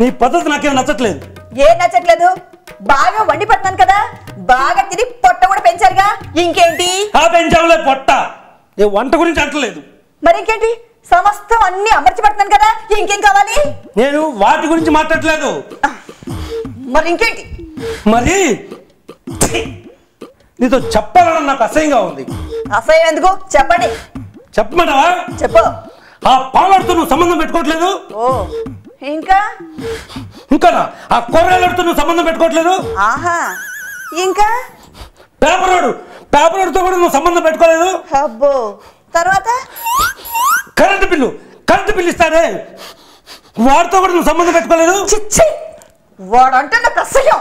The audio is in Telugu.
నీ పద్ధతి నాకేం నచ్చట్లేదు. ఏం నచ్చట్లేదు? బాగా వండి పడుతున్నాను కదా, బాగా తిని పొట్ట కూడా పెంచారుగా, ఇంకేంటి? పెంచావులే పొట్ట, ఏ వంట గురించి అంటలేదు. మరి ఇంకేంటి? సమస్తం అన్ని అమర్చి పడుతున్నాను కదా, ఇంకేం కావాలి? నేను వాటి గురించి మాట్లాడలేదు. మరి ఇంకేంటి? మరి నీతో చెప్పాలని నాకు అసహ్యంగా ఉంది. అసహ్యం ఎందుకు? చెప్పండి. చెప్పమంటావా? చెప్పు. ఆ పాలడుతో నువ్వు సంబంధం పెట్టుకోవట్లేదు. ఓ, ఇంకా ఇంకా ఆ కూరగాయలతో నువ్వు సంబంధం పెట్టుకోవట్లేదు. ఆహా, ఇంకా పేపర్తో కూడా నువ్వు సంబంధం పెట్టుకోలేదు. అబ్బో, తర్వాత కరెంటు బిల్లు ఇస్తాడే, వాడితో కూడా నువ్వు సంబంధం పెట్టుకోలేదు. చిచ్చి, వాడంటే నాకు అసహ్యం.